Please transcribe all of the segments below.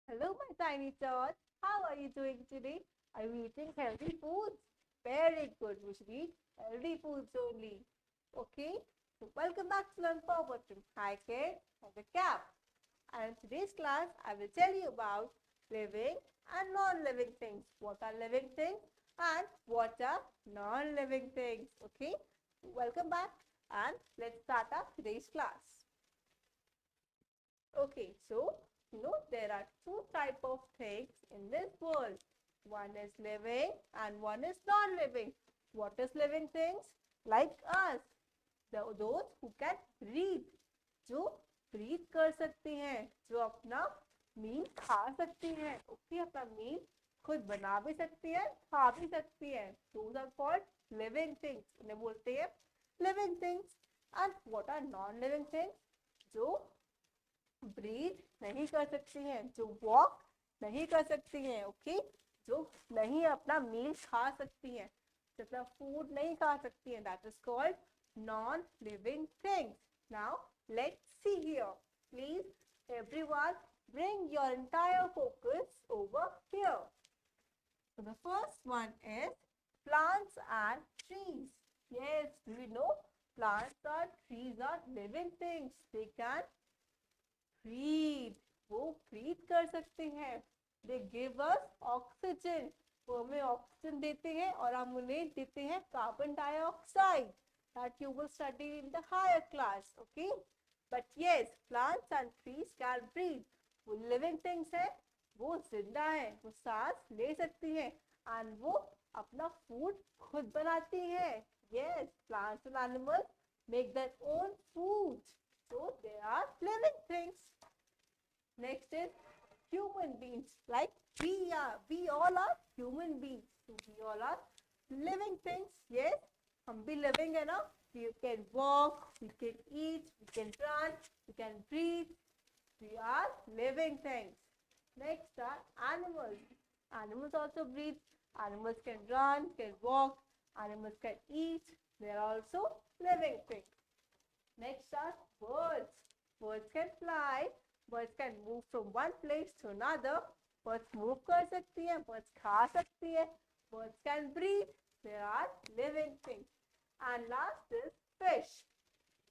Hello, my tiny tots. How are you doing today? Are you eating healthy foods? Very good. We should eat healthy foods only. Okay? So welcome back to Learn Forward from Hi Care and the Cap. And in today's class, I will tell you about living and non-living things. What are living things and what are non-living things? Okay? Welcome back and let's start our today's class. Okay, so there are two type of things in this world. One is living and one is non-living. What is living things? Like us, those who can breathe, जो breathe कर सकती हैं, जो अपना मील खा सकती हैं, okay, अपना मील खुद बना भी सकती है, खा भी सकती है. Those are called living things. उन्हें बोलते हैं living things. And what are non-living things? जो ब्रीथ नहीं कर सकती हैं, जो वॉक नहीं कर सकती हैं, ओके, जो नहीं अपना मील खा सकती हैं, अपना फूड नहीं खा सकती हैं, that is called non living things. Now let's see here. Please everyone bring your entire focus over here. So the first one is plants and trees. Yes, do you know plants or trees are living things? They can breathe. वो breathe कर सकते हैं. They give us oxygen. वो हमें oxygen देते हैं और हम उन्हें देते हैं carbon dioxide. That you will study in the higher class. Okay? But yes, plants and trees can breathe. वो living things है, वो जिंदा है, वो सांस ले सकती है and वो अपना food खुद बनाती है. Yes, plants and animals make their own food. So they are living things. Next is human beings. Like we are. We all are human beings. So we all are living things. Yes, हम भी living है ना. We can walk, we can eat, we can run, we can breathe. We are living things. Next are animals. Animals also breathe. Animals can run, can walk. Animals can eat. They are also living things. Next are birds. Birds can fly. Birds can move from one place to another. Birds move कर सकती हैं. Birds खा सकती हैं. Birds can breathe. They are living things. And last is fish.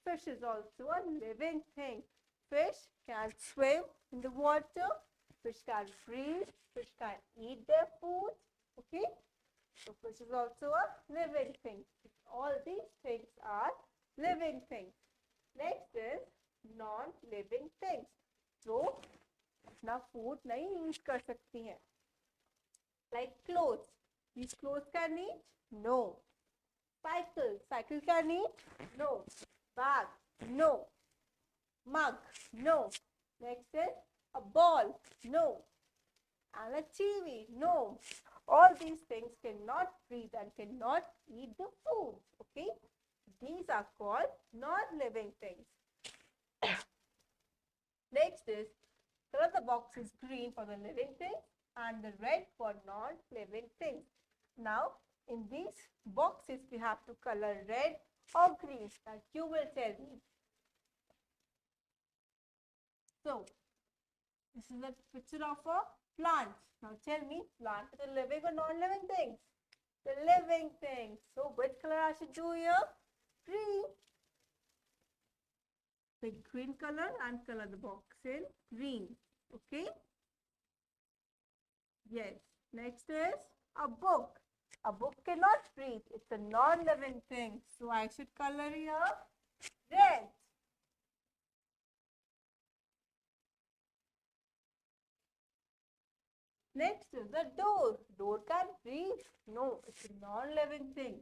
Fish is also a living thing. Fish can swim in the water. Fish can breathe. Fish can eat their food. Okay? So fish is also a living thing. All these things are living things. Next is non-living things. जो अपना food नहीं use कर सकती हैं. Like clothes. These clothes can eat? No. Cycle. Cycle can eat? No. Bag? No. Mug? No. Next is a ball? No. And a TV? No. All these things cannot breathe and cannot eat the food. Okay? These are called non-living things. Next is, color the box is green for the living things and the red for non-living things. Now, in these boxes, we have to color red or green. That you will tell me. So, this is a picture of a plant. Now, tell me, plant is a living or non-living thing? The living thing. So, which color I should do here? Green. Pick green color and color the box in green. Okay? Yes. Next is a book. A book cannot breathe. It's a non-living thing. So I should color here red. Next is the door. Door can breathe. No, it's a non-living thing.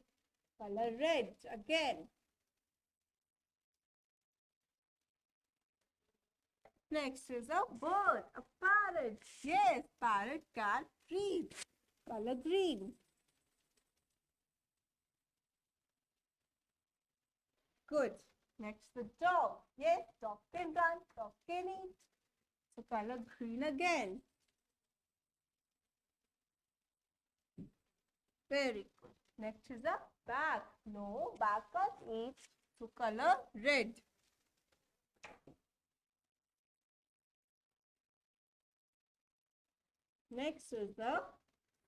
Color red again. Next is a bird, a parrot. Yes, parrot can breathe. Color green. Good. Next, the dog. Yes, dog can run, dog can eat. So color green again. Very good. Next is a bag. No, bag can't eat. So color red. Next is the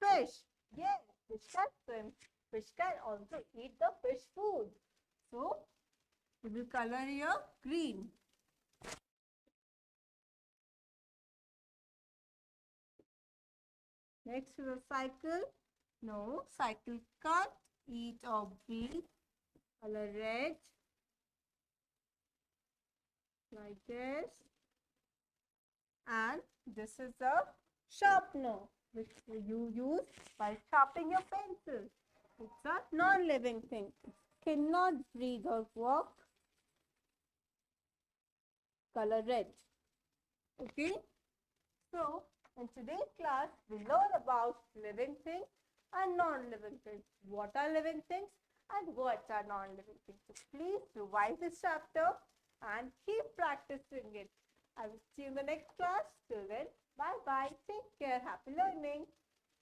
fish. Yes, fish can swim. Fish can also eat the fish food. So, we will color here green. Next is a cycle. No, cycle can't eat or breathe. Color red. Like this. And this is a sharpener which you use while sharpening your pencil. It's a non-living thing. It cannot breathe or walk. Color red. Okay. So, in today's class, we learn about living things and non-living things. What are living things and what are non-living things? So, please revise this chapter and keep practicing it. I will see you in the next class. Till then, bye-bye. Take care. Happy learning.